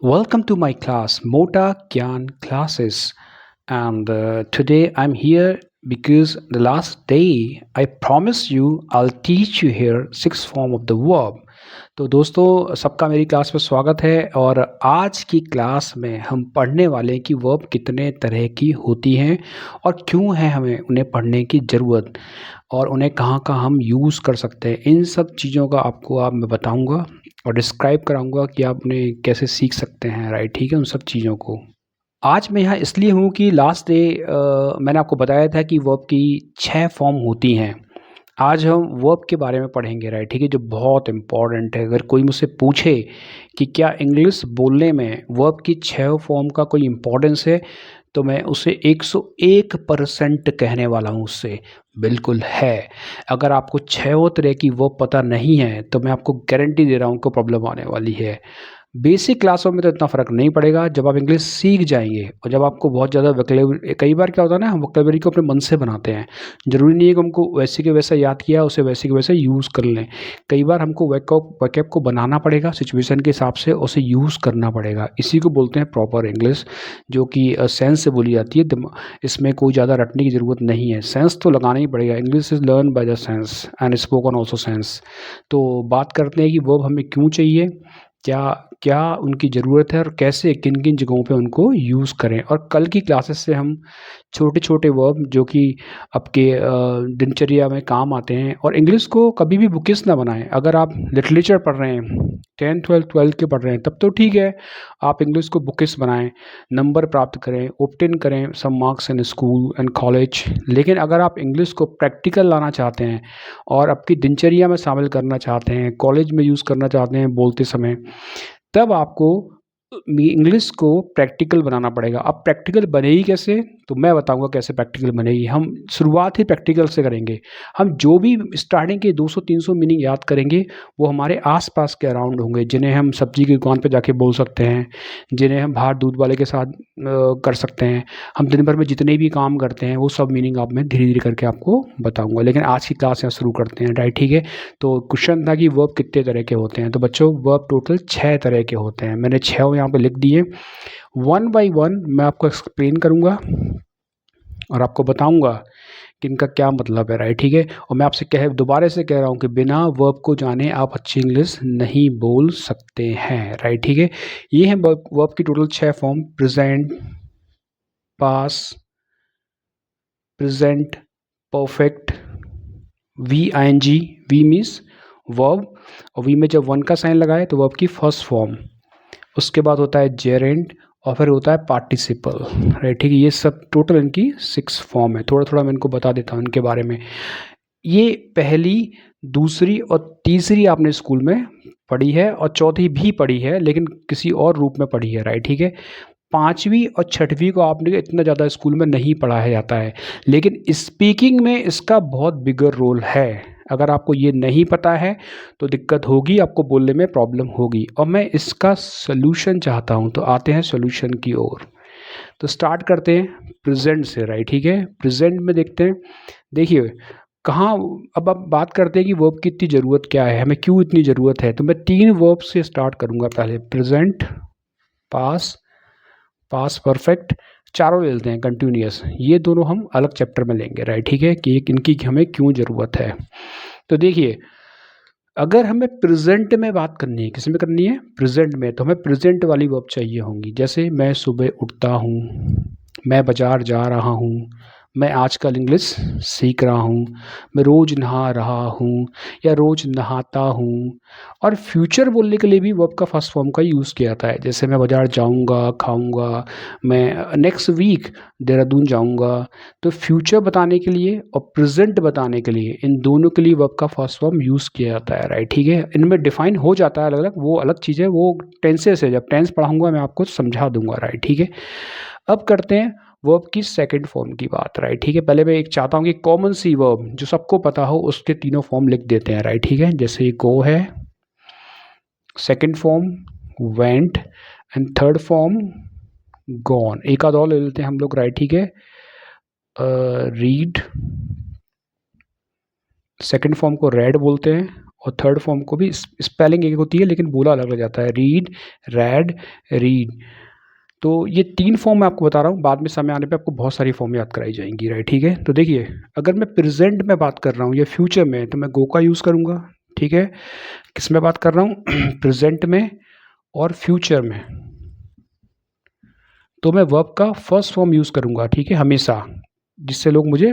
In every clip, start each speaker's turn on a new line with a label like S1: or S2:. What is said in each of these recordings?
S1: Welcome to my class, Mota Gyan Classes. And today I'm here because the last day I promise you I'll teach you here sixth form of the verb. तो दोस्तों सबका मेरी class में स्वागत है और आज की क्लास में हम पढ़ने वाले हैं कि वर्ब कितने तरह की होती हैं और क्यों है हमें उन्हें पढ़ने की ज़रूरत और उन्हें कहाँ कहाँ हम यूज़ कर सकते हैं। इन सब चीज़ों का आपको मैं बताऊंगा और डिस्क्राइब कराऊंगा कि आप उन्हें कैसे सीख सकते हैं, राइट? ठीक है, उन सब चीज़ों को। आज मैं यहाँ इसलिए हूँ कि लास्ट डे मैंने आपको बताया था कि वर्ब की 6 फॉर्म होती हैं। आज हम वर्ब के बारे में पढ़ेंगे, राइट? ठीक है, जो बहुत इम्पोर्टेंट है। अगर कोई मुझसे पूछे कि क्या इंग्लिश बोलने में वर्ब की 6 फॉर्म का कोई इम्पोर्टेंस है, तो मैं उसे 101% कहने वाला हूँ उससे, बिल्कुल है। अगर आपको 6 तरह की वर्ब पता नहीं है, तो मैं आपको गारंटी दे रहा हूँ कि प्रॉब्लम आने वाली है। बेसिक क्लासों में तो इतना फ़र्क नहीं पड़ेगा, जब आप इंग्लिश सीख जाएँगे और जब आपको बहुत ज़्यादा वोकैब्युलरी, कई बार क्या होता है ना, हम वोकैब्युलरी को अपने मन से बनाते हैं। ज़रूरी नहीं है कि हमको वैसे के वैसा याद किया, उसे वैसे के वैसे यूज़ कर लें। कई बार हमको वोकैब को बनाना पड़ेगा, सिचुएशन के हिसाब से उसे यूज़ करना पड़ेगा। इसी को बोलते हैं प्रॉपर इंग्लिश, जो कि सेंस से बोली जाती है। इसमें कोई ज़्यादा रटने की ज़रूरत नहीं है, सेंस तो लगाना ही पड़ेगा। English is learn by the sense and spoken also sense. तो बात करते हैं कि वर्ब हमें क्यों चाहिए, क्या क्या उनकी ज़रूरत है और कैसे किन-किन जगहों पे उनको यूज़ करें। और कल की क्लासेस से हम छोटे-छोटे वर्ब जो कि आपके दिनचर्या में काम आते हैं। और इंग्लिश को कभी भी बुकिश ना बनाएँ। अगर आप लिटरेचर पढ़ रहे हैं, 10th, 12th के पढ़ रहे हैं, तब तो ठीक है, आप इंग्लिश को बुकिश बनाएँ, नंबर प्राप्त करें, ऑब्टेन करें some marks in school and college. लेकिन अगर आप इंग्लिश को प्रैक्टिकल लाना चाहते हैं और आपकी दिनचर्या में शामिल करना चाहते हैं, कॉलेज में यूज़ करना चाहते हैं बोलते समय, तब आपको इंग्लिश को प्रैक्टिकल बनाना पड़ेगा। अब प्रैक्टिकल बनेगी कैसे? तो मैं बताऊँगा कैसे प्रैक्टिकल बनेगी। हम शुरुआत ही प्रैक्टिकल से करेंगे। हम जो भी स्टार्टिंग के 200-300 मीनिंग याद करेंगे, वो हमारे आस-पास के अराउंड होंगे, जिन्हें हम सब्ज़ी की दुकान पे जाके बोल सकते हैं, जिन्हें हम बाहर दूध वाले के साथ कर सकते हैं। हम दिन भर में जितने भी काम करते हैं, वो सब मीनिंग मैं धीरे-धीरे करके आपको बताऊँगा। लेकिन आज की क्लास यहाँ शुरू करते हैं, राइट? ठीक है? तो क्वेश्चन था कि वर्ब कितने तरह के होते हैं। तो बच्चों, वर्ब टोटल 6 तरह के होते हैं। मैंने 6 यहाँ पे लिख दिए। वन बाय वन मैं आपको एक्सप्लेन करूँगा और आपको बताऊँगा कि इनका क्या मतलब है, राइट? ठीक है? और मैं आपसे दोबारा से कह रहा हूँ कि बिना वर्ब को जाने आप अच्छी इंग्लिश नहीं बोल सकते हैं, राइट? ठीक है? ये है वर्ब की total 6 form: present, past, present perfect, V I N G, V means verb, और वी में जब वन का साइन लगाए तो वर्ब की फर्स्ट फॉर्म। उसके बाद होता है जेरेंट और फिर होता है पार्टिसिपल, राइट? ठीक है? ये सब टोटल इनकी 6 फॉर्म है। थोड़ा-थोड़ा मैं इनको बता देता हूँ इनके बारे में। ये पहली, दूसरी और तीसरी आपने स्कूल में पढ़ी है और चौथी भी पढ़ी है, लेकिन किसी और रूप में पढ़ी है, राइट? ठीक है? 5वीं और 6वीं को आपने इतना ज़्यादा स्कूल में नहीं पढ़ाया जाता है, लेकिन स्पीकिंग में इसका बहुत बिगर रोल है। अगर आपको ये नहीं पता है तो दिक्कत होगी, आपको बोलने में प्रॉब्लम होगी और मैं इसका सॉल्यूशन चाहता हूँ। तो आते हैं सॉल्यूशन की ओर। तो स्टार्ट करते हैं प्रेजेंट से, राइट? ठीक है? प्रेजेंट में देखते हैं। देखिए कहाँ, अब आप बात करते हैं कि वर्ब की इतनी ज़रूरत क्या है, हमें क्यों इतनी ज़रूरत है। तो मैं 3 वर्ब से स्टार्ट करूँगा। पहले प्रेजेंट, पास्ट, पास्ट परफेक्ट, चारों ले लेते हैं कंटिन्यूअस। ये दोनों हम अलग चैप्टर में लेंगे, राइट? ठीक है? कि इनकी हमें क्यों ज़रूरत है। तो देखिए, अगर हमें प्रेजेंट में बात करनी है, किस में करनी है? प्रेजेंट में। तो हमें प्रेजेंट वाली वर्ब चाहिए होंगी। जैसे मैं सुबह उठता हूँ, मैं बाज़ार जा रहा हूँ, मैं आजकल इंग्लिश सीख रहा हूँ, मैं रोज़ नहा रहा हूँ या रोज़ नहाता हूँ। और फ्यूचर बोलने के लिए भी वर्ब का फर्स्ट फॉर्म का यूज़ किया जाता है। जैसे मैं बाज़ार जाऊँगा, खाऊँगा, मैं नेक्स्ट वीक देहरादून जाऊँगा। तो फ्यूचर बताने के लिए और प्रेजेंट बताने के लिए, इन दोनों के लिए वर्ब का फर्स्ट फॉर्म यूज़ किया जाता है, राइट? ठीक है? इनमें डिफाइन हो जाता है अलग-अलग, वो अलग चीज़ है, वो टेंसेस है। जब टेंस पढ़ाऊँगा मैं आपको समझा दूँगा, राइट? ठीक है? अब करते हैं वर्ब की सेकंड फॉर्म की बात, राइट? ठीक है? पहले मैं एक चाहता हूँ कि कॉमन सी वर्ब जो सबको पता हो, उसके तीनों फॉर्म लिख देते हैं, राइट? ठीक है? जैसे गो है, second form went and third form gone. एक आध और ले लेते हैं हम लोग, राइट? ठीक है? रीड, सेकंड फॉर्म को रेड बोलते हैं और थर्ड फॉर्म को भी स्पेलिंग एक होती है लेकिन बोला अलग लग जाता है, रीड, रेड, रीड। तो ये 3 फॉर्म मैं आपको बता रहा हूँ, बाद में समय आने पे आपको बहुत सारी फॉर्म याद कराई जाएंगी, राइट, ठीक है। तो देखिए, अगर मैं प्रेजेंट में बात कर रहा हूँ या फ्यूचर में, तो मैं गो का यूज़ करूँगा, ठीक है। किस में बात कर रहा हूँ प्रेजेंट में और फ्यूचर में, तो मैं वर्ब का फर्स्ट फॉर्म यूज़ करूँगा, ठीक है, हमेशा। जिससे लोग मुझे,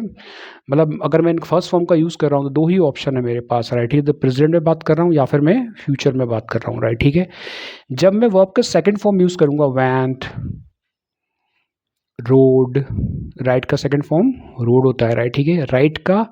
S1: मतलब अगर मैं फर्स्ट फॉर्म का यूज़ कर रहा हूँ तो 2 ही ऑप्शन है मेरे पास, राइट, ठीक है। तो प्रेजेंट में बात कर रहा हूँ या फिर मैं फ्यूचर में बात कर रहा हूँ, राइट, ठीक है। जब मैं वर्ब का सेकंड फॉर्म यूज़ करूँगा, वेंट, रोड, राइट का सेकंड फॉर्म रोड होता है, राइट, ठीक है। राइट का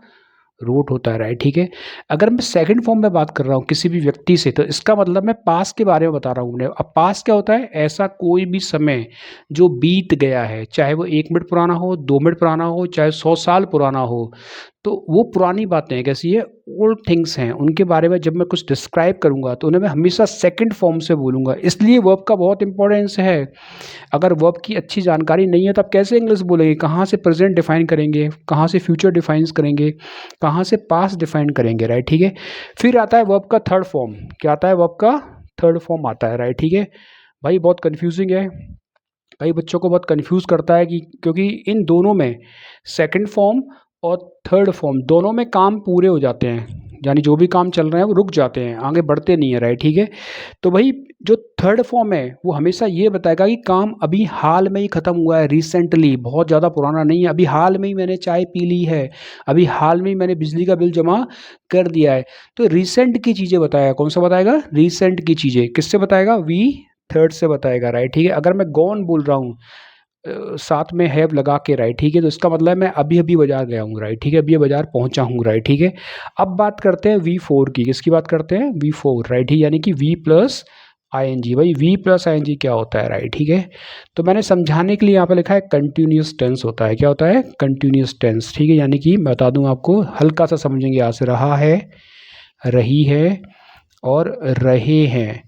S1: रोड होता है, राइट, ठीक है। अगर मैं सेकंड फॉर्म में बात कर रहा हूँ किसी भी व्यक्ति से, तो इसका मतलब मैं पास के बारे में बता रहा हूँ। अब पास क्या होता है? ऐसा कोई भी समय जो बीत गया है, चाहे वो 1 मिनट पुराना हो, 2 मिनट पुराना हो, चाहे 100 साल पुराना हो, तो वो पुरानी बातें हैं, कैसी है, ओल्ड थिंग्स हैं। उनके बारे में जब मैं कुछ डिस्क्राइब करूँगा तो उन्हें मैं हमेशा सेकंड फॉर्म से बोलूँगा, इसलिए वर्ब का बहुत इंपॉर्टेंस है। अगर वर्ब की अच्छी जानकारी नहीं है तो आप कैसे इंग्लिश बोलेंगे? कहाँ से प्रेजेंट डिफाइन करेंगे, कहाँ से फ्यूचर डिफाइन करेंगे, कहाँ से पास्ट डिफाइन करेंगे, राइट, ठीक है। फिर आता है वर्ब का थर्ड फॉर्म। क्या आता है? वर्ब का थर्ड फॉर्म आता है, राइट, ठीक है। भाई बहुत कन्फ्यूजिंग है, कई बच्चों को बहुत कंफ्यूज करता है कि, क्योंकि इन दोनों में, सेकंड फॉर्म और थर्ड फॉर्म दोनों में काम पूरे हो जाते हैं, यानी जो भी काम चल रहे हैं वो रुक जाते हैं, आगे बढ़ते नहीं है, राइट, ठीक है। तो भाई जो थर्ड फॉर्म है वो हमेशा ये बताएगा कि काम अभी हाल में ही ख़त्म हुआ है, रिसेंटली, बहुत ज़्यादा पुराना नहीं है, अभी हाल में ही मैंने चाय पी ली है, अभी हाल में ही मैंने बिजली का बिल जमा कर दिया है। तो रिसेंट की चीज़ें बताएगा। कौन सा बताएगा? रिसेंट की चीज़ें। किससे बताएगा? वी थर्ड से बताएगा, राइट, ठीक है। अगर मैं गॉन बोल रहा हूँ साथ में हैव लगा के, राइट, ठीक है, तो इसका मतलब मैं अभी अभी बाजार गया हूँ, राइट, ठीक है, अभी बाजार पहुँचा हूँ, राइट, ठीक है। अब बात करते हैं V4 की। किसकी बात करते हैं? V4, राइट, ठीक, यानी कि V प्लस ING। भाई V प्लस ING क्या होता है, राइट, ठीक है। तो मैंने समझाने के लिए यहाँ पे लिखा है कंटिन्यूस टेंस होता है। क्या होता है? कंटिन्यूस टेंस, ठीक है। यानी कि मैं बता दूँ आपको, हल्का सा समझेंगे यहाँ से, रहा है, रही है और रहे हैं,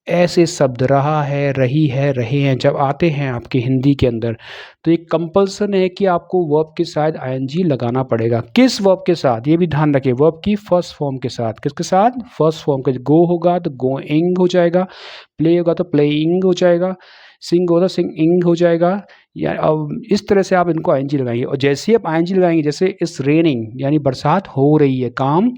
S1: ऐसे शब्द रहा है, रही है, रहे हैं जब आते हैं आपके हिंदी के अंदर, तो एक कंपल्सन है कि आपको वर्ब के साथ ING लगाना पड़ेगा। किस वर्ब के साथ? ये भी ध्यान रखिए, वर्ब की फर्स्ट फॉर्म के साथ। किसके साथ? फर्स्ट फॉर्म के। गो होगा तो गोइंग हो जाएगा, प्ले होगा तो प्लेइंग हो जाएगा, सिंग होगा तो सिंगिंग हो जाएगा। या अब इस तरह से आप इनको ING लगाएंगे, और जैसे ही आप ING लगाएंगे, जैसे इस रेनिंग यानी बरसात हो रही है, काम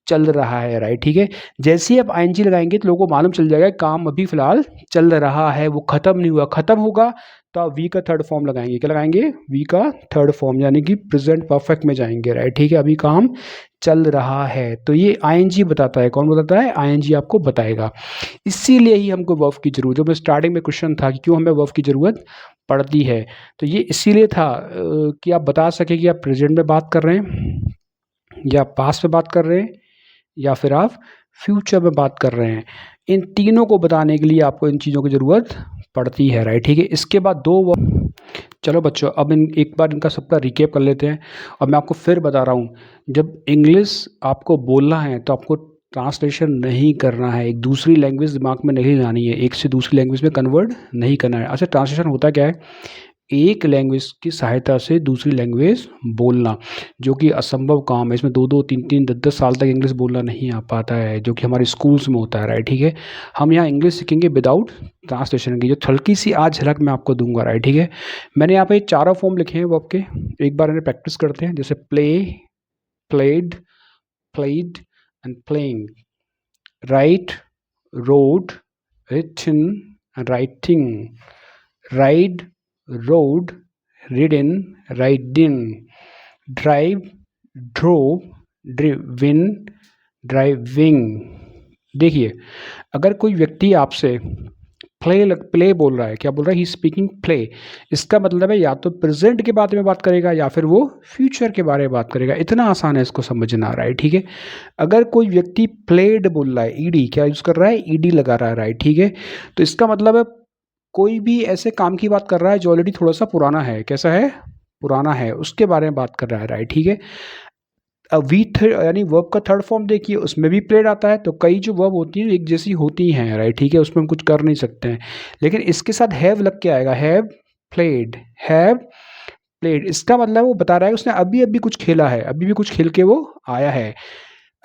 S1: चल रहा है, राइट, ठीक है। जैसे ही आप ING लगाएंगे तो लोगों को मालूम चल जाएगा काम अभी फिलहाल चल रहा है, वो खत्म नहीं हुआ। खत्म होगा तो आप वी का थर्ड फॉर्म लगाएंगे। क्या लगाएंगे? वी का थर्ड फॉर्म, यानी कि प्रेजेंट परफेक्ट में जाएंगे, राइट, ठीक है। अभी काम चल रहा है, तो ये ING बताता है। कौन बताता है? ING आपको बताएगा। इसीलिए ही हमको वर्ब की जरूरत, जो मैं स्टार्टिंग में क्वेश्चन था कि क्यों हमें वर्ब की जरूरत पड़ती है, तो ये इसीलिए था कि आप बता सके कि आप प्रेजेंट में बात कर रहे हैं या पास्ट में बात कर रहे हैं या फिर आप फ्यूचर में बात कर रहे हैं। इन तीनों को बताने के लिए आपको इन चीज़ों की ज़रूरत पड़ती है, राइट, ठीक है। इसके बाद चलो बच्चों, अब एक बार इनका सबका रिकेप कर लेते हैं। और मैं आपको फिर बता रहा हूँ, जब इंग्लिश आपको बोलना है तो आपको ट्रांसलेशन नहीं करना है, एक दूसरी लैंग्वेज दिमाग में नहीं लानी है, एक से दूसरी लैंग्वेज में कन्वर्ट नहीं करना है। अच्छा, ट्रांसलेशन होता क्या है? एक लैंग्वेज की सहायता से दूसरी लैंग्वेज बोलना, जो कि असंभव काम है। इसमें 2-2, 3-3, 10-10 साल तक इंग्लिश बोलना नहीं आ पाता है, जो कि हमारे स्कूल्स में होता है, राइट, ठीक है। हम यहाँ इंग्लिश सीखेंगे विदाउट ट्रांसलेशन की, जो हल्की सी आज झलक मैं आपको दूंगा, राइट, ठीक है। मैंने यहाँ पे चारों फॉर्म लिखे हैं वर्ब के, एक बार इन्हें प्रैक्टिस करते हैं। जैसे play, played, played and playing, write, rode, written, writing, ride, rode, ridden, riding, drive, drove, driven, driving। देखिए, अगर कोई व्यक्ति आपसे प्ले बोल रहा है, क्या बोल रहा है? ही स्पीकिंग प्ले, इसका मतलब है या तो प्रेजेंट के बारे में बात करेगा या फिर वो फ्यूचर के बारे में बात करेगा। इतना आसान है इसको समझना, राइट, ठीक है। अगर कोई व्यक्ति प्लेड बोल रहा है, ईडी क्या यूज़ कर रहा है? ईडी लगा रहा है, राइट, ठीक है। तो इसका मतलब है कोई भी ऐसे काम की बात कर रहा है जो ऑलरेडी थोड़ा सा पुराना है। कैसा है? पुराना है, उसके बारे में बात कर रहा है, राइट, ठीक है। अब वी थर्ड यानी वर्ब का थर्ड फॉर्म देखिए, उसमें भी प्लेड आता है। तो कई जो वर्ब होती हैं एक जैसी होती हैं, राइट, ठीक है, उसमें हम कुछ कर नहीं सकते हैं। लेकिन इसके साथ हैव लग के आएगा, हैव प्लेड, हैव प्लेड। इसका मतलब वो बता रहा है उसने अभी अभी कुछ खेला है, अभी भी कुछ खेल के वो आया है।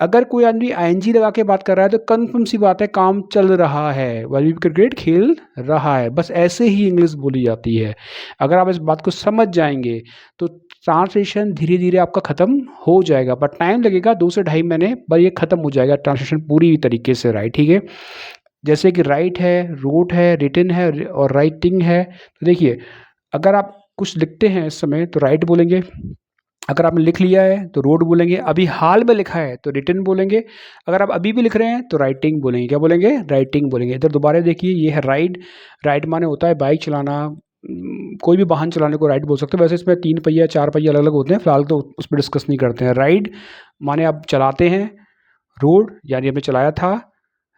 S1: अगर कोई आदमी आईएनजी लगा के बात कर रहा है तो कन्फर्म सी बात है काम चल रहा है, वही क्रिकेट खेल रहा है। बस ऐसे ही इंग्लिश बोली जाती है। अगर आप इस बात को समझ जाएंगे तो ट्रांसलेशन धीरे धीरे आपका ख़त्म हो जाएगा, बट टाइम लगेगा 2 से ढाई महीने, पर ये ख़त्म हो जाएगा ट्रांसलेशन पूरी तरीके से, राइट, ठीक है। जैसे कि राइट है, रोट है, रिटन है और राइटिंग है। तो देखिए, अगर आप कुछ लिखते हैं इस समय तो राइट बोलेंगे, अगर आपने लिख लिया है तो रोड बोलेंगे, अभी हाल में लिखा है तो रिटन बोलेंगे, अगर आप अभी भी लिख रहे हैं तो राइटिंग बोलेंगे। क्या बोलेंगे? राइटिंग बोलेंगे। इधर दोबारा देखिए, ये है राइड। राइड माने होता है बाइक चलाना, कोई भी वाहन चलाने को राइड बोल सकते हैं। वैसे इसमें 3 पहिया 4 पहिया अलग अलग होते हैं, फिलहाल तो उस पर डिस्कस नहीं करते हैं। राइड माने आप चलाते हैं, रोड यानी आपने चलाया था,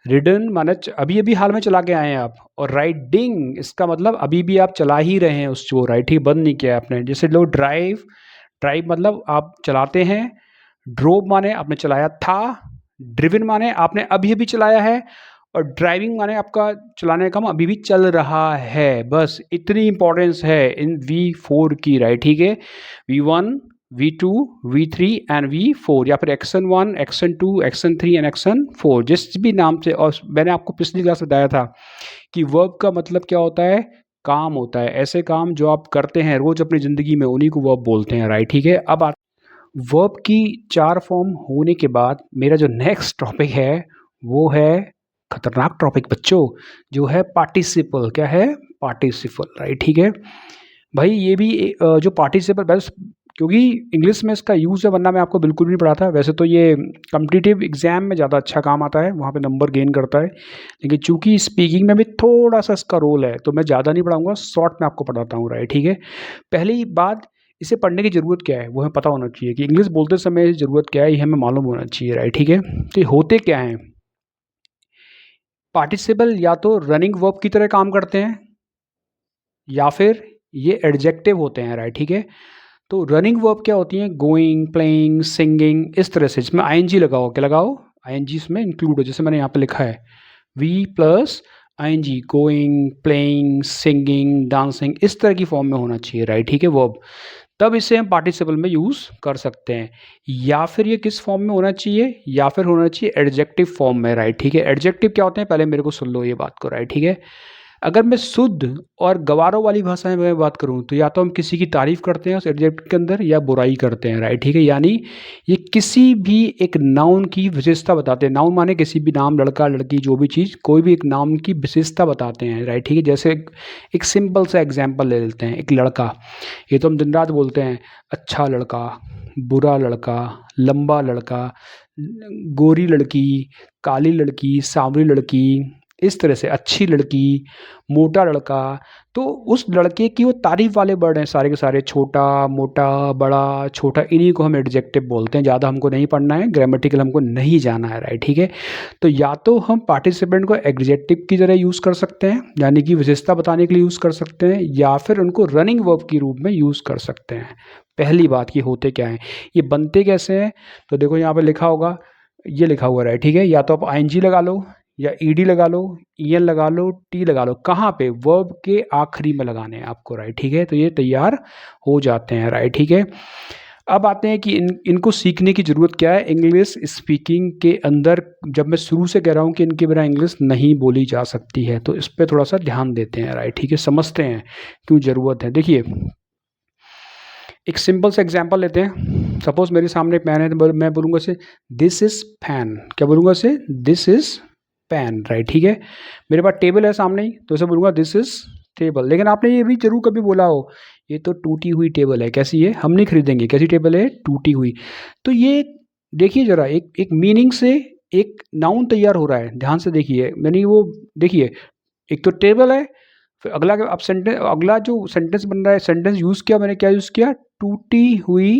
S1: रिडन माने अभी अभी हाल में चला के आए हैं आप, और राइडिंग इसका मतलब अभी भी आप चला ही रहे हैं उसको, राइट, ठीक, बंद नहीं किया आपने। जैसे लोग ड्राइव, ड्राइव मतलब आप चलाते हैं, ड्रोव माने आपने चलाया था, ड्रिवन माने आपने अभी अभी चलाया है, और ड्राइविंग माने आपका चलाने का काम अभी भी चल रहा है। बस इतनी इंपॉर्टेंस है इन V4 की, राइट, ठीक है। V1, V2, V3 and V4, या फिर action 1, action 2, action 3 and action 4, जिस भी नाम से। और मैंने आपको पिछली क्लास में बताया था कि वर्ब का मतलब क्या होता है? काम होता है। ऐसे काम जो आप करते हैं रोज अपनी ज़िंदगी में, उन्हीं को वर्ब बोलते हैं, राइट, ठीक है। अब वर्ब की 4 फॉर्म होने के बाद मेरा जो नेक्स्ट टॉपिक है वो है खतरनाक टॉपिक बच्चों, जो है पार्टिसिपल। क्या है? पार्टिसिपल, राइट, ठीक है। भाई ये भी जो पार्टिसिपल, बस क्योंकि इंग्लिश में इसका यूज़ है, वरना मैं आपको बिल्कुल भी नहीं पढ़ा था। वैसे तो ये कॉम्पिटिटिव एग्जाम में ज़्यादा अच्छा काम आता है, वहाँ पे नंबर गेन करता है, लेकिन चूंकि स्पीकिंग में भी थोड़ा सा इसका रोल है तो मैं ज़्यादा नहीं पढ़ाऊँगा, शॉर्ट में आपको पढ़ाता हूँ, राइट, ठीक है। पहली बात, इसे पढ़ने की ज़रूरत क्या है वो हमें पता होना चाहिए कि इंग्लिश बोलते समय ज़रूरत क्या है, ये हमें मालूम होना चाहिए, राइट, ठीक है। तो ये होते क्या हैं? पार्टिसिपल या तो रनिंग वर्ब की तरह काम करते हैं, या फिर ये एडजेक्टिव होते हैं, राइट, ठीक है। तो रनिंग वर्ब क्या होती हैं? गोइंग, प्लेइंग, सिंगिंग, इस तरह से, जिसमें आईएनजी लगाओ। क्या लगाओ? आईएनजी इसमें इंक्लूड हो, जैसे मैंने यहाँ पे लिखा है V plus ING, going, playing, singing, dancing, इस तरह की फॉर्म में होना चाहिए, राइट, ठीक है, वर्ब। तब इसे हम पार्टिसिपल में यूज़ कर सकते हैं। या फिर ये किस फॉर्म में होना चाहिए? या फिर होना चाहिए एडजेक्टिव फॉर्म में, राइट, ठीक है। एडजेक्टिव क्या होते हैं पहले मेरे को सुन लो ये बात को, राइट, ठीक है। अगर मैं शुद्ध और गवारों वाली भाषा में बात करूँ तो या तो हम किसी की तारीफ करते हैं उस एडजेक्टिव के अंदर, या बुराई करते हैं, राइट, ठीक है। यानी ये किसी भी एक नाउन की विशेषता बताते हैं। नाउन माने किसी भी नाम, लड़का, लड़की, जो भी चीज़, कोई भी एक नाम की विशेषता बताते हैं, राइट, ठीक है। जैसे एक सिंपल सा एग्जाम्पल ले लेते हैं, एक लड़का, ये तो हम दिन रात बोलते हैं, अच्छा लड़का, बुरा लड़का, लंबा लड़का, गोरी लड़की, काली लड़की, सांवली लड़की, इस तरह से, अच्छी लड़की, मोटा लड़का। तो उस लड़के की वो तारीफ वाले वर्ड हैं सारे के सारे, छोटा, मोटा, बड़ा, छोटा, इन्हीं को हम एडजेक्टिव बोलते हैं। ज़्यादा हमको नहीं पढ़ना है, ग्रामेटिकल हमको नहीं जाना है, राइट, ठीक है। तो या तो हम पार्टिसिपेंट को एडजेक्टिव की तरह यूज़ कर सकते हैं, यानी कि विशेषता बताने के लिए यूज़ कर सकते हैं, या फिर उनको रनिंग वर्ब के रूप में यूज़ कर सकते हैं। पहली बात, ये होते क्या हैं, ये बनते कैसे हैं? तो देखो यहाँ पे लिखा होगा, ये लिखा हुआ है, ठीक है। या तो आप आईएनजी लगा लो, या ईडी लगा लो, ईएन लगा लो, टी लगा लो। कहाँ पे? वर्ब के आखिरी में लगाने हैं आपको, राइट, ठीक है। तो ये तैयार हो जाते हैं, राइट, ठीक है। अब आते हैं कि इनको सीखने की ज़रूरत क्या है इंग्लिश स्पीकिंग के अंदर। जब मैं शुरू से कह रहा हूँ कि इनके बिना इंग्लिश नहीं बोली जा सकती है, तो इस पर थोड़ा सा ध्यान देते हैं, राइट, ठीक है, समझते हैं क्यों ज़रूरत है। देखिए, एक सिंपल सा एग्जांपल लेते हैं। सपोज मेरे सामने पेन है तो मैं बोलूँगा से दिस इज़ पेन। क्या बोलूँगा से? दिस इज़ पेन, राइट, ठीक है। मेरे पास टेबल है सामने ही, तो इसे बोलूँगा दिस इज़ टेबल। लेकिन आपने ये भी जरूर कभी बोला हो, ये तो टूटी हुई टेबल है। कैसी है? हम नहीं खरीदेंगे। कैसी टेबल है? टूटी हुई। तो ये देखिए ज़रा, एक एक मीनिंग से एक नाउन तैयार हो रहा है। ध्यान से देखिए, मैंने वो देखिए, एक तो टेबल है, फिर अगला अब सेंटेंस, अगला जो सेंटेंस बन रहा है, सेंटेंस यूज़ किया मैंने, क्या यूज़ किया? टूटी हुई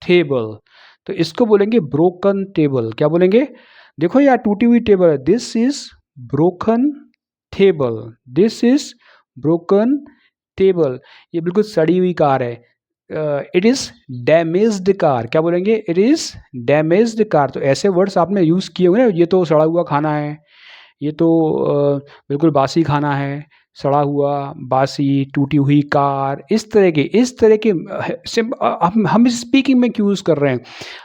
S1: टेबल। तो इसको बोलेंगे ब्रोकन टेबल। क्या बोलेंगे? देखो यार, टूटी हुई टेबल है, this is broken table, this is broken table. ये बिल्कुल सड़ी हुई कार है, इट इज़ डैमेज्ड कार। क्या बोलेंगे? It is damaged car. तो ऐसे वर्ड्स आपने यूज़ किए हुए ना, ये तो सड़ा हुआ खाना है, ये तो बिल्कुल बासी खाना है, सड़ा हुआ, बासी, टूटी हुई कार, इस तरह के हम स्पीकिंग में क्यों यूज़ कर रहे हैं?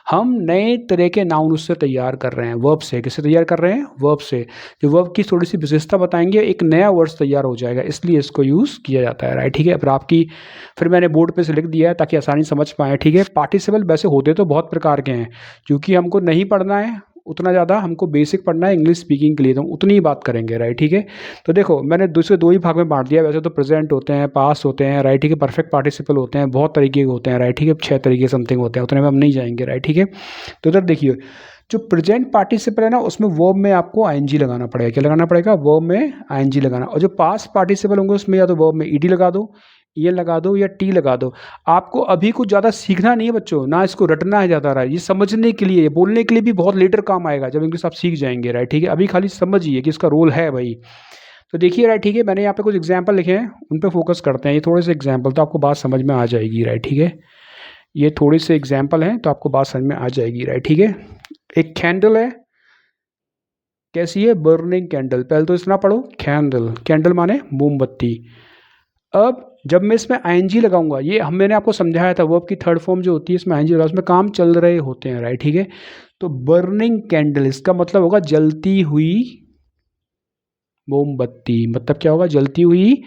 S1: हम नए तरह के नाउन उससे तैयार कर रहे हैं, वर्ब से। किससे तैयार कर रहे हैं? वर्ब से। जो वर्ब की थोड़ी सी विशेषता बताएंगे, एक नया वर्ड्स तैयार हो जाएगा, इसलिए इसको यूज़ किया जाता है, राइट? ठीक है। फिर मैंने बोर्ड पे से लिख दिया है ताकि आसानी समझ पाएँ, ठीक है। पार्टिसिपल वैसे होते तो बहुत प्रकार के हैं, क्योंकि हमको नहीं पढ़ना है उतना ज़्यादा, हमको बेसिक पढ़ना है इंग्लिश स्पीकिंग के लिए, तो हम उतनी ही बात करेंगे, राइट? ठीक है। तो देखो, मैंने दूसरे दो ही भाग में बांट दिया। वैसे तो प्रेजेंट होते हैं, पास्ट होते हैं, राइट? ठीक है। परफेक्ट पार्टिसिपल होते हैं, बहुत तरीके के होते हैं, राइट? ठीक है। 6 तरीके समथिंग होते हैं, उतने में हम नहीं जाएंगे, राइट? ठीक है। तो इधर देखिए, जो प्रेजेंट पार्टिसिपल है ना, उसमें वर्ब में आपको आईएनजी लगाना पड़ेगा। क्या लगाना पड़ेगा? वर्ब में आईएनजी लगाना। और जो पास्ट पार्टिसिपल होंगे उसमें या तो वर्ब में ईडी लगा दो, ये लगा दो, या टी लगा दो। आपको अभी कुछ ज़्यादा सीखना नहीं है बच्चों, ना इसको रटना है ज़्यादा, रहा है ये समझने के लिए, बोलने के लिए भी बहुत लेटर काम आएगा जब इंग्लिश आप सीख जाएंगे, राइट? ठीक है। अभी खाली समझिए कि इसका रोल है भाई। तो देखिए, राइट? ठीक है। मैंने यहाँ पे कुछ एग्जाम्पल लिखे हैं, उन पे फोकस करते हैं। ये थोड़े से एग्जाम्पल तो आपको बात समझ में आ जाएगी, राइट? ठीक है। ये थोड़े से एग्जाम्पल हैं तो आपको बात समझ में आ जाएगी, राइट? ठीक है। एक कैंडल है, कैसी है? Burning candle. पहले तो इतना पढ़ो, कैंडल, कैंडल माने मोमबत्ती। अब जब मैं इसमें आईएनजी लगाऊंगा, ये मैंने आपको समझाया था, वर्ब की थर्ड फॉर्म जो होती है इसमें आईएनजी लगा, उसमें काम चल रहे होते हैं, राइट? ठीक है। तो बर्निंग कैंडल, इसका मतलब होगा जलती हुई मोमबत्ती। मतलब क्या होगा? जलती हुई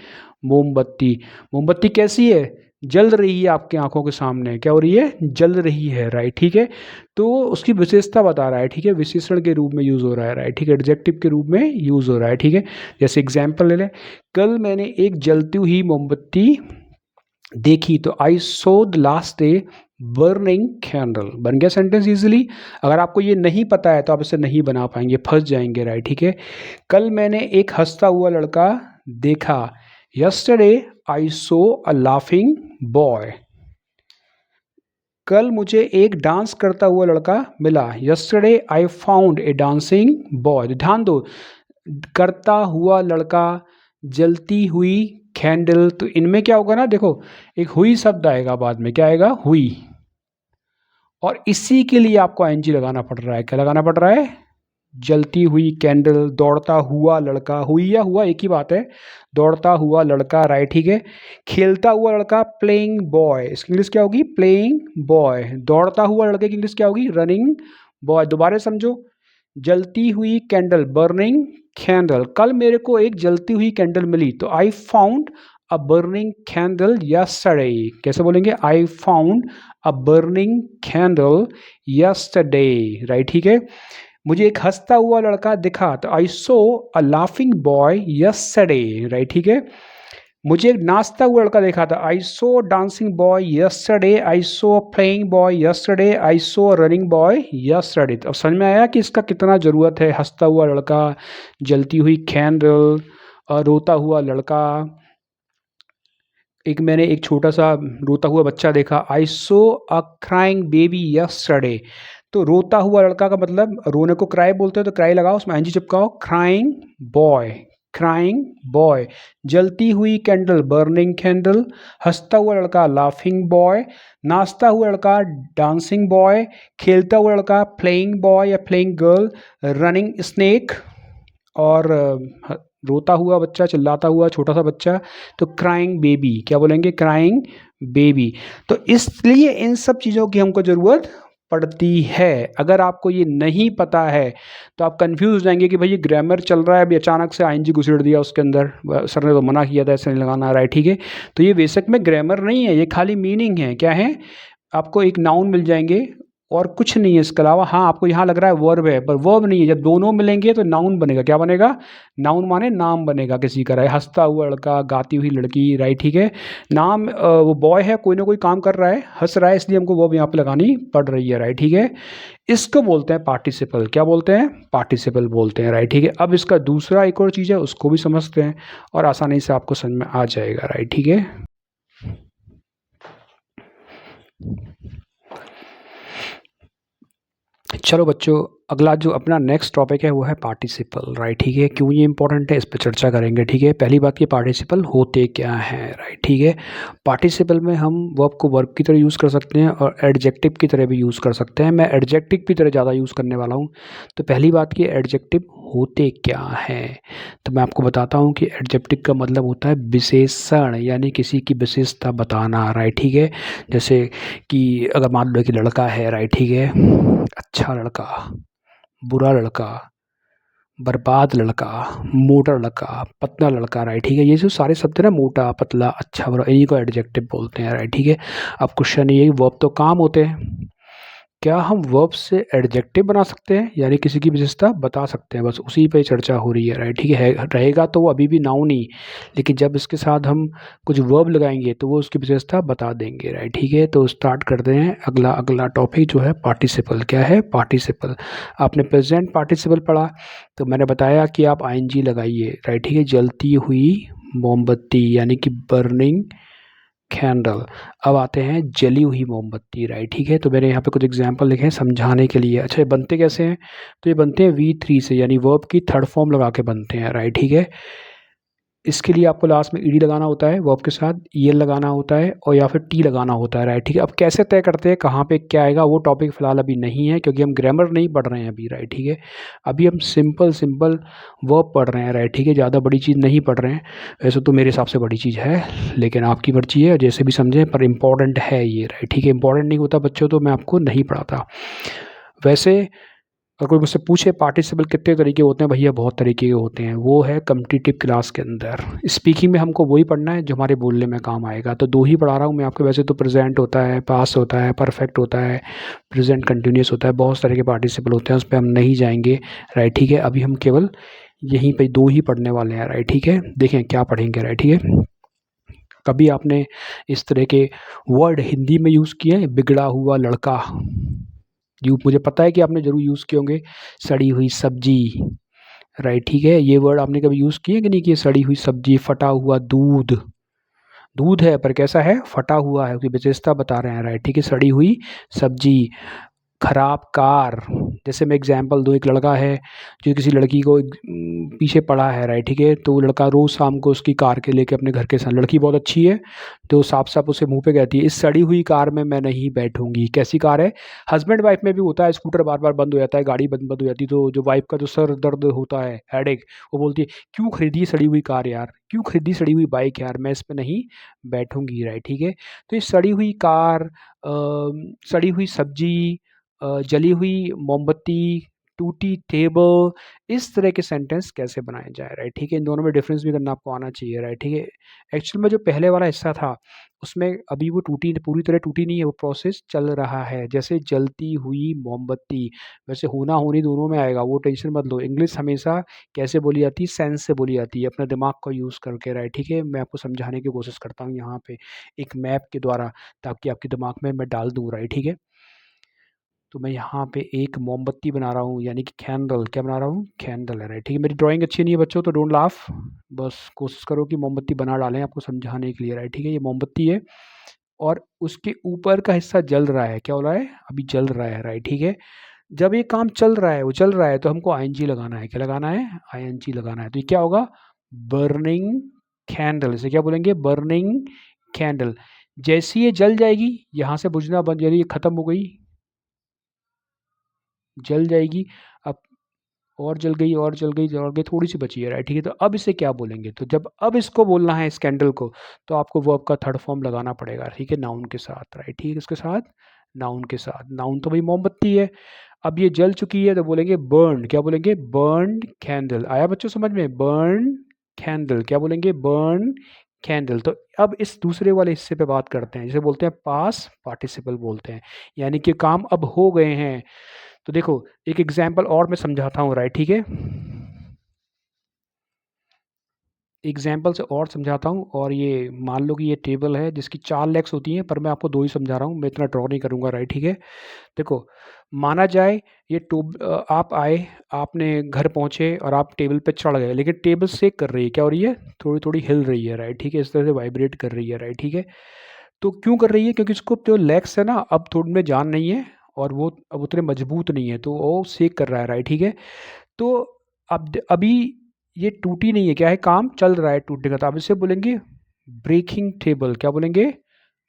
S1: मोमबत्ती। मोमबत्ती कैसी है? जल रही है आपकी आंखों के सामने। क्या हो रही है? जल रही है, राइट? ठीक है। तो उसकी विशेषता बता रहा है, ठीक है। विशेषण के रूप में यूज हो रहा है, राइट? ठीक है। एडजेक्टिव के रूप में यूज हो रहा है, ठीक है। जैसे एग्जाम्पल ले लें, कल मैंने एक जलती हुई मोमबत्ती देखी। तो I saw the last day burning candle. बन गया सेंटेंस इजीली। अगर आपको ये नहीं पता है तो आप इसे नहीं बना पाएंगे, फंस जाएंगे, राइट? ठीक है। कल मैंने एक हंसता हुआ लड़का देखा। Yesterday I so a laughing boy. कल मुझे एक डांस करता हुआ लड़का मिला। Yesterday I found a dancing boy. ध्यान दो, करता हुआ लड़का, जलती हुई कैंडल, तो इनमें क्या होगा ना, देखो, एक हुई शब्द आएगा बाद में। क्या आएगा? हुई। और इसी के लिए आपको आईएनजी लगाना पड़ रहा है। क्या लगाना पड़ रहा है? जलती हुई कैंडल, दौड़ता हुआ लड़का, हुई या हुआ एक ही बात है। दौड़ता हुआ लड़का, राइट? ठीक है। खेलता हुआ लड़का, प्लेइंग बॉय। इसकी इंग्लिश क्या होगी? Playing boy. दौड़ता हुआ लड़के की इंग्लिश क्या होगी? Running boy. दोबारा समझो, जलती हुई कैंडल, बर्निंग कैंडल। कल मेरे को एक जलती हुई कैंडल मिली, तो I found a burning candle yesterday. कैसे बोलेंगे? I found a burning candle yesterday, right? ठीक है। मुझे एक हंसता हुआ लड़का दिखा, तो I so a laughing boy yesterday, right? ठीक है। मुझे एक नाचता हुआ लड़का देखा था। आई सो डांसिंग बॉय यस्टरडे, आई सो प्लेइंग बॉय यस्टरडे, आई सो रनिंग बॉय यस्टरडे। अब समझ में आया कि इसका कितना ज़रूरत है? हंसता हुआ लड़का, जलती हुई कैंडल, और रोता हुआ लड़का। मैंने एक छोटा सा रोता हुआ बच्चा देखा। आई सो अ क्राइंग बेबी यस्टरडे। तो रोता हुआ लड़का का मतलब, रोने को क्राई बोलते हैं, तो क्राई लगाओ, उसमें एनजी चिपकाओ। Crying boy, crying boy. जलती हुई कैंडल, बर्निंग कैंडल। हंसता हुआ लड़का, लाफिंग बॉय। नाचता हुआ लड़का, डांसिंग बॉय। खेलता हुआ लड़का, प्लेइंग बॉय या प्लेइंग गर्ल। Running snake. और रोता हुआ बच्चा, चिल्लाता हुआ छोटा सा बच्चा, तो क्राइंग बेबी। क्या बोलेंगे? Crying baby. तो इसलिए इन सब चीज़ों की हमको ज़रूरत पड़ती है। अगर आपको ये नहीं पता है तो आप कंफ्यूज हो जाएंगे कि भाई ये ग्रामर चल रहा है, अभी अचानक से आईएनजी घुसेड़ दिया उसके अंदर, सर ने तो मना किया था ऐसे नहीं लगाना, रहा है? ठीक है। तो ये बेशक में ग्रामर नहीं है, ये खाली मीनिंग है। क्या है? आपको एक नाउन मिल जाएंगे और कुछ नहीं है इसके अलावा। हाँ, आपको यहाँ लग रहा है वर्ब है, पर वर्ब नहीं है। जब दोनों मिलेंगे तो नाउन बनेगा। क्या बनेगा? नाउन माने नाम बनेगा किसी का, राइट? हंसता हुआ लड़का, गाती हुई लड़की, राइट? ठीक है। नाम, वो बॉय है, कोई ना कोई काम कर रहा है, हंस रहा है, इसलिए हमको वर्ब यहाँ पे लगानी पड़ रही है, राइट? ठीक है। इसको बोलते हैं पार्टिसिपल। क्या बोलते हैं? पार्टिसिपल बोलते हैं, राइट? ठीक है। अब इसका दूसरा एक और चीज़ है, उसको भी समझते हैं और आसानी से आपको समझ में आ जाएगा, राइट? ठीक है। चलो बच्चों, अगला जो अपना नेक्स्ट टॉपिक है वो है पार्टिसिपल, राइट। ठीक है, क्यों ये इंपॉर्टेंट है इस पर चर्चा करेंगे। ठीक है, पहली बात कि पार्टिसिपल होते क्या हैं, राइट। ठीक है, पार्टिसिपल में हम वर्ब को वर्ब की तरह यूज़ कर सकते हैं और एडजेक्टिव की तरह भी यूज़ कर सकते हैं। मैं एडजेक्टिव की तरह ज़्यादा यूज़ करने वाला हूँ। तो पहली बात कि एडजेक्टिव होते क्या हैं, तो मैं आपको बताता हूँ कि एडजेक्टिव का मतलब होता है विशेषण, यानी किसी की विशेषता बताना, राइट। ठीक है, जैसे कि अगर मान लो कि लड़का है, राइट। ठीक है, अच्छा लड़का, बुरा लड़का, बर्बाद लड़का, मोटा लड़का, पतला लड़का, राइट। ठीक है, ये जो सारे शब्द हैं ना, मोटा, पतला, अच्छा, बुरा, इन्हीं को एडजेक्टिव बोलते हैं, राइट। ठीक है, अब क्वेश्चन ये, वर्ब तो काम होते हैं, क्या हम वर्ब से एडजेक्टिव बना सकते हैं, यानी किसी की विशेषता बता सकते हैं, बस उसी पे चर्चा हो रही है, राइट। ठीक है, रहेगा तो वो अभी भी नाउन ही, लेकिन जब इसके साथ हम कुछ वर्ब लगाएंगे तो वो उसकी विशेषता बता देंगे, राइट। ठीक है, तो स्टार्ट करते हैं। अगला अगला टॉपिक जो है पार्टिसिपल। क्या है पार्टिसिपल? आपने प्रेजेंट पार्टिसिपल पढ़ा, तो मैंने बताया कि आप आईएनजी लगाइए, राइट। ठीक है, जलती हुई मोमबत्ती, यानी कि बर्निंग कैंडल। अब आते हैं जली हुई मोमबत्ती, राइट। ठीक है, तो मैंने यहाँ पे कुछ एग्जांपल लिखे हैं समझाने के लिए। अच्छा, ये बनते कैसे हैं? तो ये बनते हैं V3 से, यानी वर्ब की थर्ड फॉर्म लगा के बनते हैं, राइट। ठीक है, इसके लिए आपको लास्ट में ईडी लगाना होता है, वर्ब के साथ ईएल लगाना होता है, और या फिर टी लगाना होता है, राइट। ठीक है, अब कैसे तय करते हैं कहाँ पे क्या आएगा, वो टॉपिक फिलहाल अभी नहीं है, क्योंकि हम ग्रामर नहीं पढ़ रहे हैं अभी, राइट। ठीक है, अभी हम सिंपल सिंपल वर्ब पढ़ रहे हैं, राइट। ठीक है, ज़्यादा बड़ी चीज़ नहीं पढ़ रहे हैं। वैसे तो मेरे हिसाब से बड़ी चीज़ है, लेकिन आपकी मर्जी है, जैसे भी समझें, पर इंपॉर्टेंट है ये, राइट। ठीक है, इंपॉर्टेंट नहीं होता बच्चों तो मैं आपको नहीं पढ़ाता। वैसे अगर कोई मुझसे पूछे पार्टिसिपल कितने तरीके होते हैं, भैया बहुत तरीके के होते हैं, वो है कॉम्पिटिटिव क्लास के अंदर। स्पीकिंग में हमको वही पढ़ना है जो हमारे बोलने में काम आएगा, तो दो ही पढ़ा रहा हूँ मैं आपको। वैसे तो प्रेजेंट होता है, पास्ट होता है, परफेक्ट होता है, प्रेजेंट कंटिन्यूस होता है, बहुत तरह के पार्टिसिपल होते हैं, उस पर हम नहीं जाएंगे, राइट। ठीक है, अभी हम केवल यहीं पे दो ही पढ़ने वाले हैं, राइट। ठीक है, देखें क्या पढ़ेंगे, राइट। ठीक है, कभी आपने इस तरह के वर्ड हिंदी में यूज़ किए हैं, बिगड़ा हुआ लड़का, यू मुझे पता है कि आपने ज़रूर यूज़ किए होंगे। सड़ी हुई सब्जी, राइट। ठीक है, ये वर्ड आपने कभी यूज़ किए कि नहीं किए? सड़ी हुई सब्जी, फटा हुआ दूध, दूध है पर कैसा है, फटा हुआ है, उसकी विशेषता बता रहे हैं, राइट। ठीक है, सड़ी हुई सब्जी, खराब कार। जैसे मैं एग्जांपल दूँ, एक लड़का है जो किसी लड़की को पीछे पड़ा है, राइट। ठीक है, तो वो लड़का रोज़ शाम को उसकी कार के लेके अपने घर के साथ, लड़की बहुत अच्छी है, तो साफ साफ उसे मुंह पे कहती है, इस सड़ी हुई कार में मैं नहीं बैठूंगी। कैसी कार है? हस्बैंड वाइफ में भी होता है, स्कूटर बार बार बंद हो जाता है, गाड़ी बंद बंद हो जाती है, तो जो वाइफ का जो सर दर्द होता है, हेडेक, वो बोलती है, क्यों खरीदी सड़ी हुई कार यार, क्यों खरीदी सड़ी हुई बाइक यार, मैं इस पर नहीं बैठूंगी, राइट। ठीक है, तो ये सड़ी हुई कार, सड़ी हुई सब्जी, जली हुई मोमबत्ती, टूटी टेबल, इस तरह के सेंटेंस कैसे बनाए जाए, राइट। ठीक है, इन दोनों में डिफरेंस भी करना आपको आना चाहिए, राइट। ठीक है, एक्चुअल में जो पहले वाला हिस्सा था उसमें अभी वो टूटी, पूरी तरह टूटी नहीं है, वो प्रोसेस चल रहा है, जैसे जलती हुई मोमबत्ती। वैसे होना होनी दोनों में आएगा, वो टेंशन मत लो। इंग्लिश हमेशा कैसे बोली जाती है? सेंस से बोली जाती है, अपने दिमाग को यूज़ करके, राइट। ठीक है, मैं आपको समझाने की कोशिश करता हूँ यहाँ पे एक मैप के द्वारा, ताकि आपके दिमाग में मैं डाल दूँ, राइट। ठीक है, तो मैं यहाँ पे एक मोमबत्ती बना रहा हूँ, यानी कि कैंडल। क्या बना रहा हूँ? कैंडल है, राइट। ठीक है, मेरी ड्राइंग अच्छी नहीं है बच्चों, तो डोंट लाफ, बस कोशिश करो कि मोमबत्ती बना डालें आपको समझाने के लिए, राइट। ठीक है, ये मोमबत्ती है और उसके ऊपर का हिस्सा जल रहा है। क्या हो रहा है? अभी जल रहा है, राइट। ठीक है, जब ये काम चल रहा है, वो चल रहा है, तो हमको आईएनजी लगाना है। क्या लगाना है? आईएनजी लगाना है, तो ये क्या होगा? Burning candle. इसे क्या बोलेंगे? Burning candle. जैसी ये जल जाएगी, यहाँ से बुझना बंद, यानी ये खत्म हो गई, जल जाएगी। अब और जल गई, और जल गई, और गई, थोड़ी सी बची है, राइट। ठीक है, तो अब इसे क्या बोलेंगे? तो जब अब इसको बोलना है स्कैंडल को, तो आपको वर्ब का थर्ड फॉर्म लगाना पड़ेगा, ठीक है, नाउन के साथ, राइट। ठीक है, इसके साथ, नाउन के साथ। नाउन तो भाई मोमबत्ती है, अब ये जल चुकी है, तो बोलेंगे बर्न। क्या बोलेंगे? Burn candle. आया बच्चों समझ में? Burn candle. क्या बोलेंगे? Burn candle. तो अब इस दूसरे वाले हिस्से पे बात करते हैं, जिसे बोलते हैं पास पार्टिसिपल बोलते हैं, यानी कि काम अब हो गए हैं। तो देखो एक एग्जाम्पल और मैं समझाता हूँ, राइट। ठीक है, एग्जाम्पल से और समझाता हूँ। और ये मान लो कि ये टेबल है जिसकी 4 लेग्स होती हैं, पर मैं आपको दो ही समझा रहा हूँ, मैं इतना ड्रॉ नहीं करूँगा, राइट। ठीक है, देखो माना जाए ये आप आए, आपने घर पहुँचे और आप टेबल पे चढ़ गए, लेकिन टेबल शेक कर रही है। क्या हो रही है? थोड़ी थोड़ी हिल रही है, राइट। ठीक है, इस तरह से वाइब्रेट कर रही है, राइट। ठीक है, तो क्यों कर रही है? क्योंकि इसको जो लेग्स है ना, अब थोड़ी में जान नहीं है, और वो अब उतने मजबूत नहीं है, तो वो सेक कर रहा है, राइट, ठीक है। तो अब अभी ये टूटी नहीं है, क्या है, काम चल रहा है टूटने का, तो अब इसे बोलेंगे ब्रेकिंग टेबल। क्या बोलेंगे?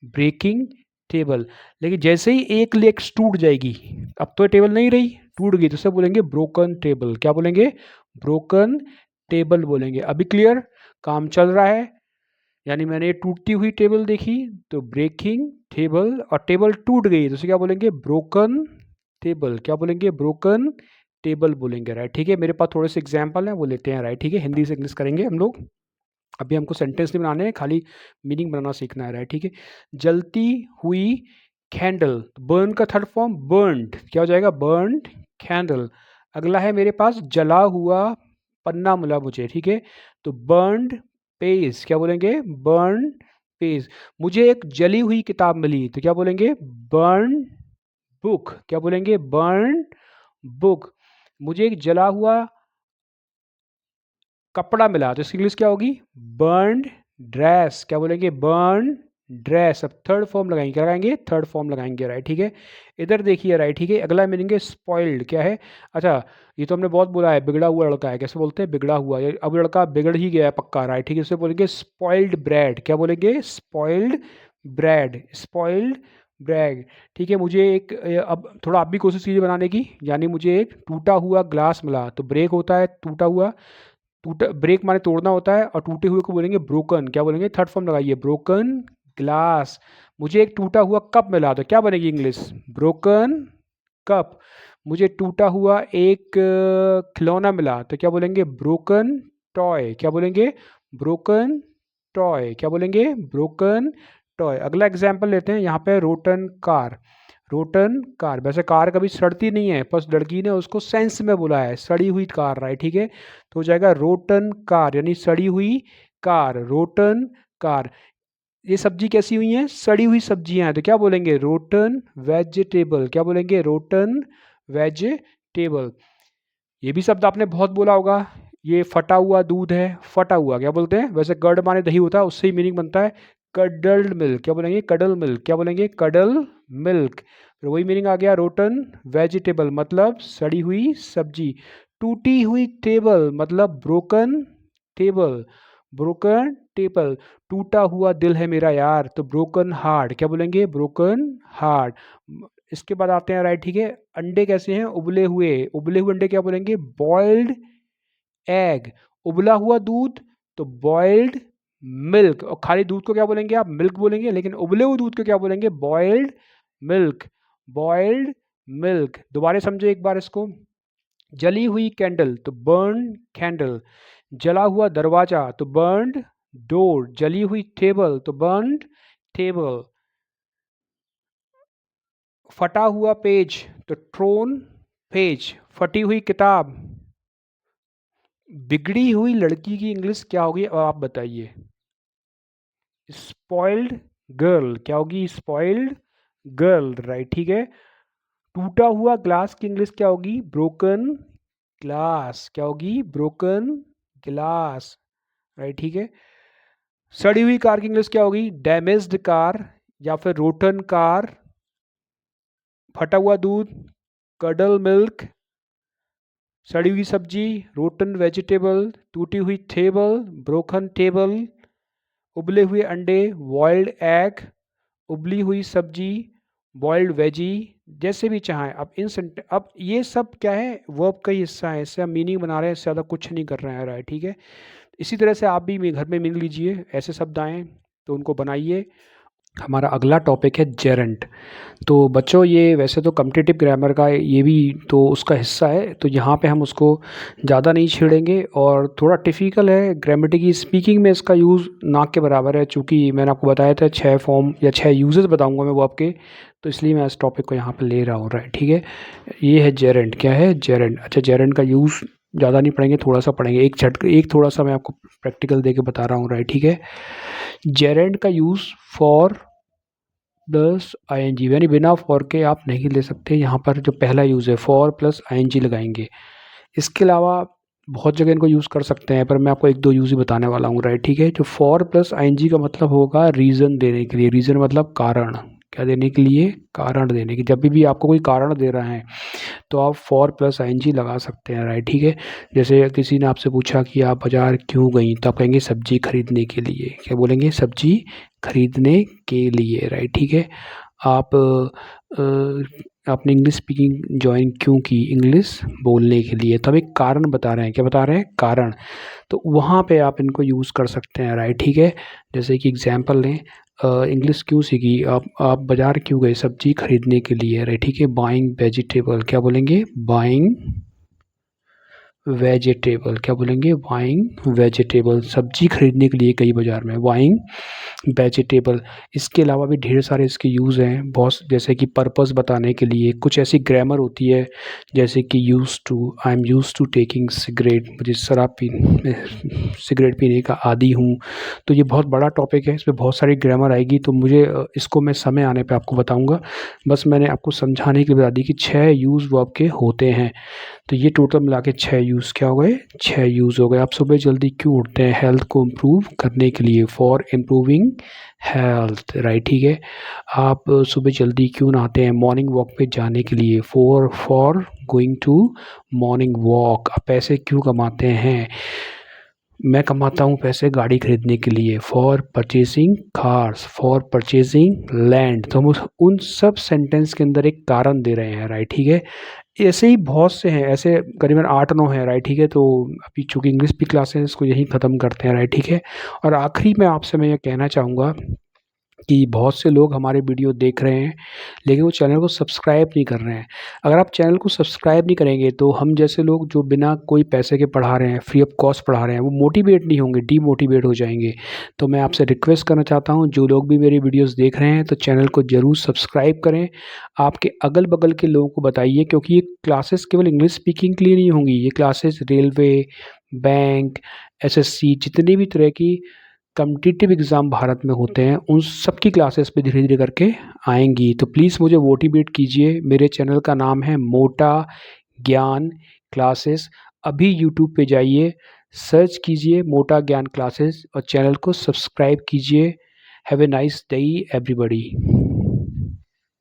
S1: Breaking table. लेकिन जैसे ही एक लेग्स टूट जाएगी, अब तो टेबल नहीं रही, टूट गई, तो उसे बोलेंगे ब्रोकन टेबल। क्या बोलेंगे? ब्रोकन टेबल बोलेंगे। अभी क्लियर? काम चल रहा है, यानी मैंने ये टूटती हुई टेबल देखी, तो ब्रेकिंग टेबल, और टेबल टूट गई तो उसे क्या बोलेंगे? Broken table. क्या बोलेंगे? ब्रोकन टेबल बोलेंगे, राइट, ठीक है। मेरे पास थोड़े से एग्जाम्पल हैं, वो लेते हैं, राइट, ठीक है। हिंदी से इंग्लिश करेंगे हम लोग। अभी हमको सेंटेंस नहीं बनाने हैं, खाली मीनिंग बनाना सीखना है, राइट, ठीक है। जलती हुई कैंडल, बर्न का थर्ड फॉर्म बर्न्ड, क्या हो जाएगा? Burned candle. अगला है मेरे पास जला हुआ पन्ना मिला मुझे, ठीक है, तो बर्न्ड पेज। क्या बोलेंगे? Burn page. मुझे एक जली हुई किताब मिली, तो क्या बोलेंगे? Burn book. क्या बोलेंगे? Burn book. मुझे एक जला हुआ कपड़ा मिला, तो इसकी इंग्लिश क्या होगी? Burned dress. क्या बोलेंगे? Burn dress. अब थर्ड फॉर्म लगाएंगे, क्या लगाएंगे? थर्ड फॉर्म लगाएंगे, राइट, ठीक है। इधर देखिए, राइट, ठीक है। अगला मीनिंग है स्पॉइल्ड। क्या है? अच्छा, ये तो हमने बहुत बोला है, बिगड़ा हुआ लड़का है। कैसे बोलते हैं? बिगड़ा हुआ। अब लड़का बिगड़ ही गया है पक्का, राइट, ठीक है। इसे बोलेंगे स्पॉइल्ड ब्रेड। क्या बोलेंगे? Spoiled bread. स्पॉइल्ड ब्रेड, ठीक है। मुझे एक अब थोड़ा आप भी कोशिश कीजिए बनाने की, यानी मुझे एक टूटा हुआ ग्लास मिला, तो ब्रेक होता है टूटा हुआ, टूटा, ब्रेक माने तोड़ना होता है, और टूटे हुए को बोलेंगे ब्रोकन। क्या बोलेंगे? थर्ड फॉर्म लगाइए, ब्रोकन ग्लास। मुझे एक टूटा हुआ कप मिला, तो क्या बनेगी इंग्लिश? Broken cup. मुझे टूटा हुआ एक खिलौना मिला, तो क्या बोलेंगे? Broken toy. क्या बोलेंगे? Broken toy. क्या बोलेंगे? Broken toy. अगला एग्जाम्पल लेते हैं, यहाँ पे रोटन कार। रोटन कार, वैसे कार कभी सड़ती नहीं है, बस लड़की ने उसको सेंस में बोला है, सड़ी हुई कार, राइट, ठीक है। तो हो जाएगा रोटन कार, यानी सड़ी हुई कार, रोटन कार। ये सब्जी कैसी हुई है? सड़ी हुई सब्जियां हैं, तो क्या बोलेंगे? Rotten vegetable. क्या बोलेंगे? Rotten vegetable. ये भी शब्द आपने बहुत बोला होगा, ये फटा हुआ दूध है, फटा हुआ क्या बोलते हैं? वैसे कर्ड माने दही होता है, उससे ही मीनिंग बनता है कडल्ड मिल्क। क्या बोलेंगे? Cuddle milk. क्या बोलेंगे? Cuddle milk. फिर वही मीनिंग आ गया, रोटन वेजिटेबल मतलब सड़ी हुई सब्जी। टूटी हुई टेबल मतलब ब्रोकन टेबल। Broken table. टूटा हुआ दिल है मेरा यार, तो ब्रोकन हार्ट। क्या बोलेंगे? Broken heart. इसके बाद आते हैं, राइट, ठीक है। अंडे कैसे हैं? उबले हुए। उबले हुए अंडे क्या बोलेंगे? Boiled egg. उबला हुआ दूध तो बॉइल्ड मिल्क। और खाली दूध को क्या बोलेंगे आप? मिल्क बोलेंगे, लेकिन उबले हुए दूध को क्या बोलेंगे? Boiled milk. Boiled milk. दोबारा समझो एक बार इसको। जली हुई कैंडल तो बर्न कैंडल। जला हुआ दरवाजा तो बर्न्ड डोर। जली हुई टेबल तो बर्न्ड टेबल। फटा हुआ पेज तो ट्रोन पेज। फटी हुई किताब। बिगड़ी हुई लड़की की इंग्लिश क्या होगी, अब आप बताइए? Spoiled girl. क्या होगी? स्पॉइल्ड गर्ल, राइट, ठीक है। टूटा हुआ ग्लास की इंग्लिश क्या होगी? Broken glass. क्या होगी? ब्रोकन ग्लास, राइट, ठीक है। सड़ी हुई कार की इंग्लिश क्या होगी? डैमेज्ड कार या फिर रोटन कार। फटा हुआ दूध कडल मिल्क। सड़ी हुई सब्जी रोटन वेजिटेबल। टूटी हुई टेबल ब्रोकन टेबल। उबले हुए अंडे बॉइल्ड एग। उबली हुई सब्जी बॉइल्ड वेजी। जैसे भी चाहें अब अब ये सब क्या है? वर्ब का ही हिस्सा है, इससे हम मीनिंग बना रहे हैं, इससे ज़्यादा कुछ नहीं कर रहे हैं, राइट, ठीक है। इसी तरह से आप भी घर में मीनिंग लीजिए, ऐसे शब्द आएँ तो उनको बनाइए। हमारा अगला टॉपिक है जेरेंट। तो बच्चों, ये वैसे तो कम्पिटिटिव ग्रामर का ये भी तो उसका हिस्सा है, तो यहाँ पे हम उसको ज़्यादा नहीं छेड़ेंगे, और थोड़ा टिपिकल है ग्रामेटिक स्पीकिंग में, इसका यूज़ ना के बराबर है, चूँकि मैंने आपको बताया था 6 फॉर्म या 6 यूजेस बताऊँगा मैं वो आपके, तो इसलिए मैं इस टॉपिक को यहाँ पर ले रहा हूँ, राइट, ठीक है। ये है जेरेंट। क्या है? जेरेंट। अच्छा, जेरेंट का यूज़ ज़्यादा नहीं पढ़ेंगे, थोड़ा सा पढ़ेंगे, एक थोड़ा सा मैं आपको प्रैक्टिकल दे के बता रहा हूँ, राइट, ठीक है। जेरेंट का यूज़ फॉर प्लस आईएनजी, यानी बिना फॉर के आप नहीं ले सकते। यहाँ पर जो पहला यूज़ है फॉर प्लस आईएनजी लगाएंगे। इसके अलावा बहुत जगह इनको यूज़ कर सकते हैं, पर मैं आपको एक दो यूज़ ही बताने वाला हूँ, राइट, ठीक है। जो फॉर प्लस आईएनजी का मतलब होगा रीज़न देने के लिए। रीज़न मतलब कारण। क्या देने के लिए? कारण देने के। जब भी आपको कोई कारण दे रहा है तो आप फॉर प्लस आईएनजी लगा सकते हैं, राइट। ठीक है, जैसे किसी ने आपसे पूछा कि आप बाजार क्यों गई, तो आप कहेंगे सब्जी खरीदने के लिए। क्या बोलेंगे? सब्जी खरीदने के लिए, राइट। ठीक है, आप आपने इंग्लिश स्पीकिंग ज्वाइन क्यों की? इंग्लिश बोलने के लिए। तो हम एक कारण बता रहे हैं। क्या बता रहे हैं? कारण। तो वहाँ पे आप इनको यूज़ कर सकते हैं, राइट। ठीक है, जैसे कि एग्जांपल लें, इंग्लिश क्यों सीखी? आप बाज़ार क्यों गए? सब्जी खरीदने के लिए, राइट। ठीक है, बाइंग वेजिटेबल। क्या बोलेंगे? Buying vegetable. क्या बोलेंगे? Buying vegetable. सब्जी खरीदने के लिए गई बाज़ार में, बाइंग वेजिटेबल। इसके अलावा भी ढेर सारे इसके यूज़ हैं बहुत, जैसे कि पर्पस बताने के लिए। कुछ ऐसी ग्रामर होती है जैसे कि used to, I am used to taking cigarette, मुझे सिगरेट पीने का आदी हूँ। तो ये बहुत बड़ा टॉपिक है, इसमें बहुत सारी ग्रामर आएगी, तो मुझे इसको मैं समय आने पे आपको बताऊँगा। बस मैंने आपको समझाने के लिए बता दी कि 6 यूज़ वर्ब के होते हैं। तो ये टोटल मिला के 6 यूज़ क्या हो गए? 6 यूज़ हो गए। आप सुबह जल्दी क्यों उठते हैं? हेल्थ को इम्प्रूव करने के लिए, फॉर इम्प्रूविंग हेल्थ, राइट। ठीक है, आप सुबह जल्दी क्यों नहाते हैं? मॉर्निंग वॉक पे जाने के लिए, for going to morning walk. आप पैसे क्यों कमाते हैं? मैं कमाता हूँ पैसे गाड़ी खरीदने के लिए, for purchasing cars, for purchasing land. तो हम उन सब सेंटेंस के अंदर एक कारण दे रहे हैं, राइट। ठीक है, ऐसे ही बहुत से हैं, ऐसे करीबन 8-9 हैं, राइट। ठीक है, तो अभी चूँकि इंग्लिश की क्लासेस को यहीं ख़त्म करते हैं, राइट। ठीक है, और आखिरी में आपसे मैं ये कहना चाहूँगा कि बहुत से लोग हमारे वीडियो देख रहे हैं लेकिन वो चैनल को सब्सक्राइब नहीं कर रहे हैं। अगर आप चैनल को सब्सक्राइब नहीं करेंगे तो हम जैसे लोग जो बिना कोई पैसे के पढ़ा रहे हैं, फ्री ऑफ कॉस्ट पढ़ा रहे हैं, वो मोटिवेट नहीं होंगे, डीमोटिवेट हो जाएंगे। तो मैं आपसे रिक्वेस्ट करना चाहता हूँ, जो लोग भी मेरी वीडियोस देख रहे हैं तो चैनल को ज़रूर सब्सक्राइब करें। आपके अगल बगल के लोगों को बताइए, क्योंकि ये क्लासेस केवल इंग्लिश स्पीकिंग के लिए नहीं होंगी। ये क्लासेस रेलवे, बैंक, एसएससी, जितनी भी तरह की कॉम्पिटिटिव एग्ज़ाम भारत में होते हैं उन सब की क्लासेस पे धीरे धीरे करके आएंगी। तो प्लीज़ मुझे मोटिवेट कीजिए। मेरे चैनल का नाम है मोटा ज्ञान क्लासेस। अभी यूट्यूब पे जाइए, सर्च कीजिए मोटा ज्ञान क्लासेस और चैनल को सब्सक्राइब कीजिए। Have a nice day everybody.